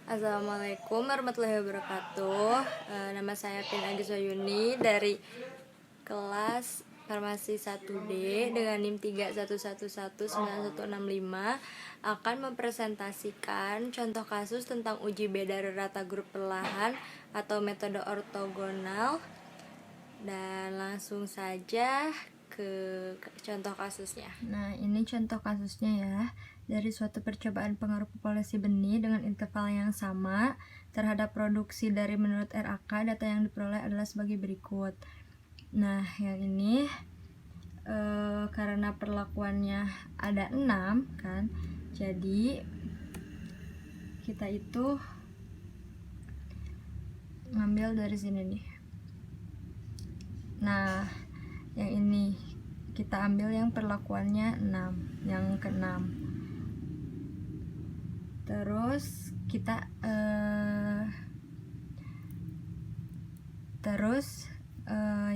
Assalamualaikum warahmatullahi wabarakatuh. Nama saya Pin Agis Wayuni dari kelas Farmasi 1D dengan NIM 311119165 akan mempresentasikan contoh kasus tentang uji beda rata grup perlahan atau metode ortogonal. Dan langsung saja ke contoh kasusnya. Nah, ini contoh kasusnya ya. Dari suatu percobaan pengaruh populasi benih dengan interval yang sama terhadap produksi dari menurut RAK, data yang diperoleh adalah sebagai berikut. Nah, yang ini karena perlakuannya ada 6 kan, jadi kita itu ngambil dari sini nih. Nah, yang ini kita ambil yang perlakuannya 6, yang ke-6. Terus kita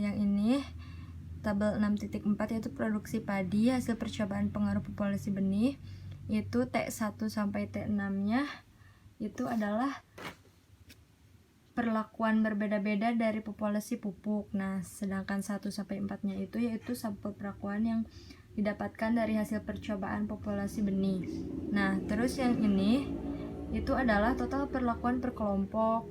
yang ini tabel 6.4 yaitu produksi padi hasil percobaan pengaruh populasi benih, itu T1 sampai T6 nya itu adalah perlakuan berbeda-beda dari populasi pupuk. Nah, sedangkan 1 sampai 4 nya itu yaitu sampel perlakuan yang didapatkan dari hasil percobaan populasi benih. Nah, terus yang ini itu adalah total perlakuan per kelompok.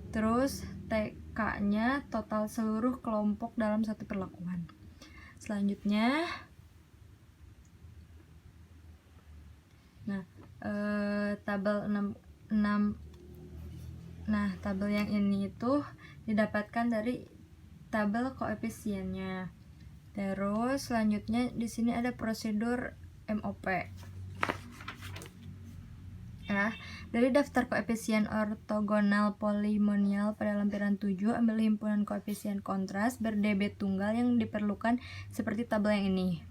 Terus TK-nya total seluruh kelompok dalam satu perlakuan. Selanjutnya, nah, tabel 6. Nah, tabel yang ini itu didapatkan dari tabel koefisiennya. Terus selanjutnya di sini ada prosedur MOP. Ya, dari daftar koefisien ortogonal polinomial pada lampiran 7, ambil himpunan koefisien kontras ber-dB tunggal yang diperlukan seperti tabel yang ini.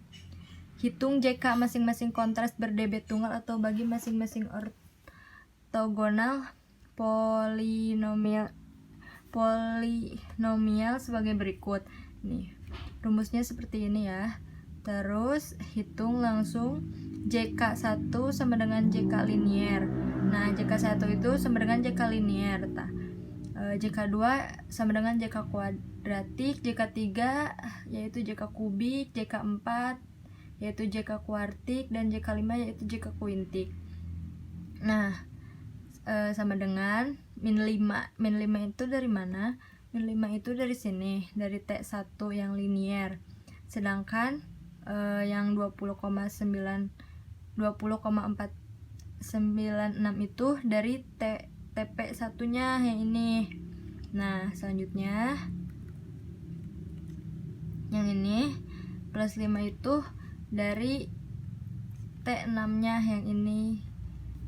Hitung JK masing-masing kontras ber-dB tunggal atau bagi masing-masing ortogonal polinomial sebagai berikut. Nih, rumusnya seperti ini ya. Terus hitung langsung JK1 sama dengan JK linier. Nah, JK1 itu sama dengan JK linier. JK2 sama dengan JK kuadratik, JK3 yaitu JK kubik, JK4 yaitu JK kuartik, dan JK5 yaitu JK kuintik. Nah, sama dengan min 5. Min 5 itu dari mana? Min 5 itu dari sini, dari T1 yang linier. Sedangkan yang 20,496 itu dari TP1 nya yang ini. Nah, selanjutnya yang ini plus 5 itu dari T6 nya yang ini,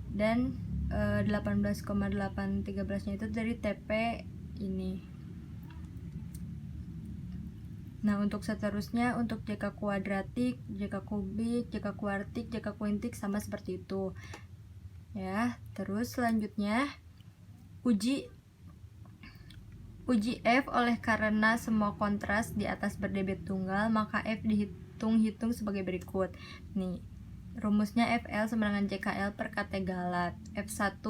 dan 18,813 nya itu dari TP ini. Nah, untuk seterusnya untuk JK kuadratik, JK kubik, JK kuartik, JK kuintik sama seperti itu. Ya, terus selanjutnya uji F oleh karena semua kontras di atas ber-dB tunggal, maka F dihitung sebagai berikut. Nih, rumusnya FL sama dengan JKL per KT galat. F1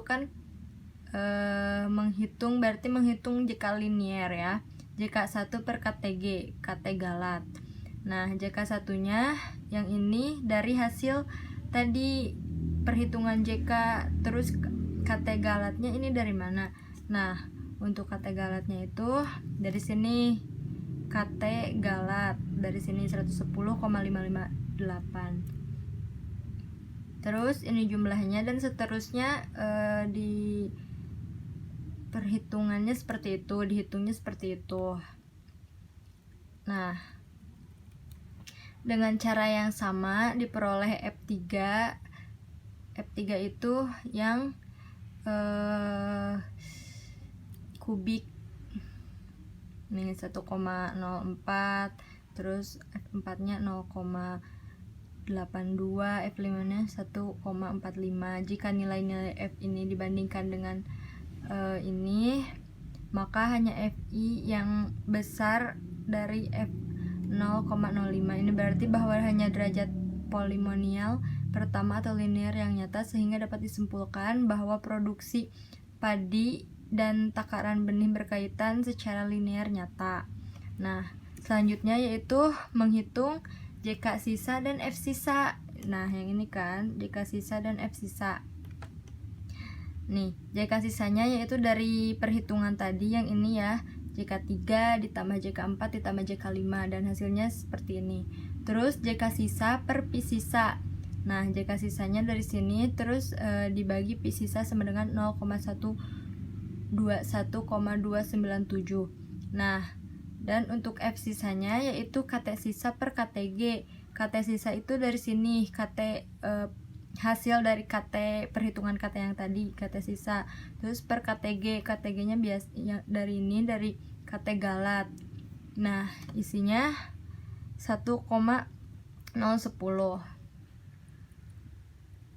kan berarti menghitung JK linier ya. JK1 per KTG, KT galat. Nah, JK1 nya yang ini dari hasil tadi perhitungan JK, terus KT galatnya ini dari mana? Nah, untuk KT galatnya itu dari sini, KT galat dari sini 110,558. Terus ini jumlahnya dan seterusnya di perhitungannya seperti itu, dihitungnya seperti itu. Nah, dengan cara yang sama diperoleh F3 itu yang kubik ini 1,04, terus F4 nya 0,82, F5 nya 1,45. Jika nilai-nilai F ini dibandingkan dengan ini, maka hanya FI yang besar dari F 0,05. Ini berarti bahwa hanya derajat polimonial pertama atau linear yang nyata, sehingga dapat disimpulkan bahwa produksi padi dan takaran benih berkaitan secara linear nyata. Nah, selanjutnya yaitu menghitung JK sisa dan F sisa. Nah, yang ini kan JK sisa dan F sisa. Nih, JK sisanya yaitu dari perhitungan tadi yang ini ya, JK3 ditambah JK4 ditambah JK5, dan hasilnya seperti ini. Terus JK sisa per Pi sisa. Nah, JK sisanya dari sini, terus dibagi Pi sisa sama dengan 0,121,297. Nah, dan untuk F sisanya yaitu KT sisa per KTG. KT sisa itu dari sini, KT hasil dari KT, perhitungan KT yang tadi, KT sisa, terus per KTG, KTG-nya biasanya dari ini, dari KT galat. Nah, isinya 1,010.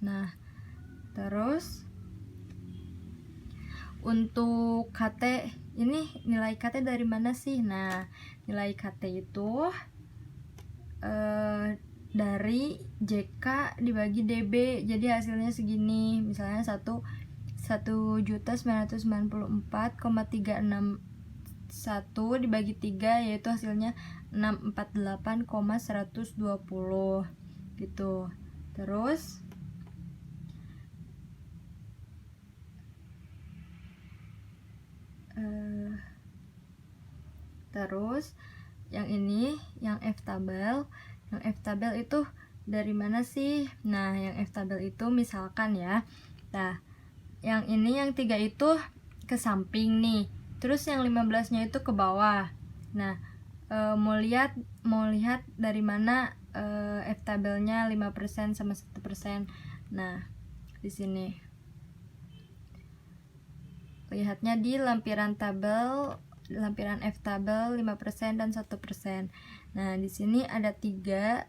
Nah, terus untuk KT ini, nilai KT dari mana sih? Nah, nilai KT itu dari JK dibagi DB, jadi hasilnya segini. Misalnya 1.994,361 dibagi 3, yaitu hasilnya 648,120 gitu. Terus yang ini, yang F tabel. Yang F tabel itu dari mana sih? Nah, yang F tabel itu misalkan ya. Nah, yang ini yang 3 itu ke samping nih. Terus yang 15-nya itu ke bawah. Nah, mau lihat dari mana F tabelnya 5% sama 1%. Nah, di sini. Lihatnya di lampiran F tabel 5% dan 1%. Nah, di sini ada 3.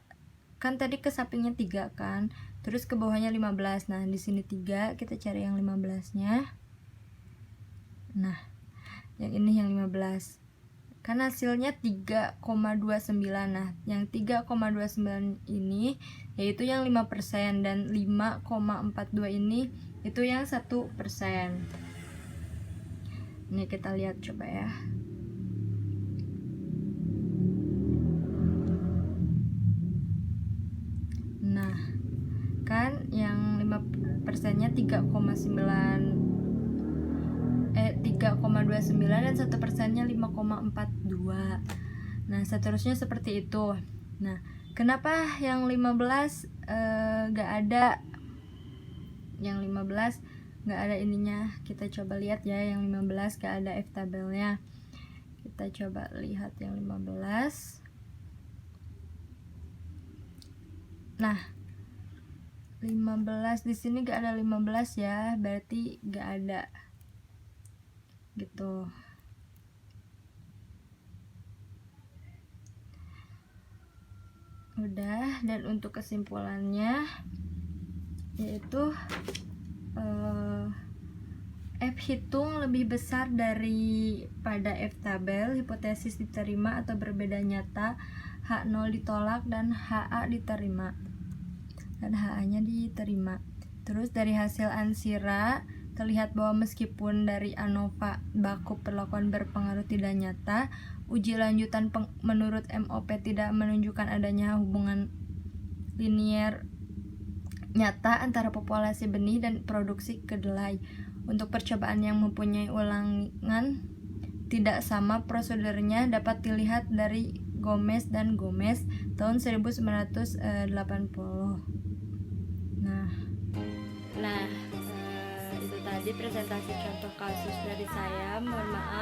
Kan tadi ke sampingnya 3 kan. Terus ke bawahnya 15. Nah, di sini 3, kita cari yang 15-nya. Nah, yang ini yang 15. Kan hasilnya 3,29. Nah, yang 3,29 ini yaitu yang 5%, dan 5,42 ini itu yang 1%. Ini kita lihat coba ya. Nah, kan yang 5%-nya 3,29 dan 1%-nya 5,42. Nah, seterusnya seperti itu. Nah, kenapa yang 15 gak ada? Yang 15 gak ada ininya. Kita coba lihat ya, yang 15 gak ada F tabelnya. Kita coba lihat yang 15. Nah, 15 di sini gak ada 15 ya, berarti gak ada gitu. Udah, dan untuk kesimpulannya yaitu F hitung lebih besar daripada F tabel, hipotesis diterima atau berbeda nyata, H0 ditolak dan HA diterima, dan HA-nya diterima. Terus dari hasil Ansira terlihat bahwa meskipun dari ANOVA baku perlakuan berpengaruh tidak nyata, uji lanjutan menurut MOP tidak menunjukkan adanya hubungan linier nyata antara populasi benih dan produksi kedelai. Untuk percobaan yang mempunyai ulangan tidak sama prosedurnya dapat dilihat dari Gomez dan Gomez tahun 1980. Nah, itu tadi presentasi contoh kasus dari saya. Mohon maaf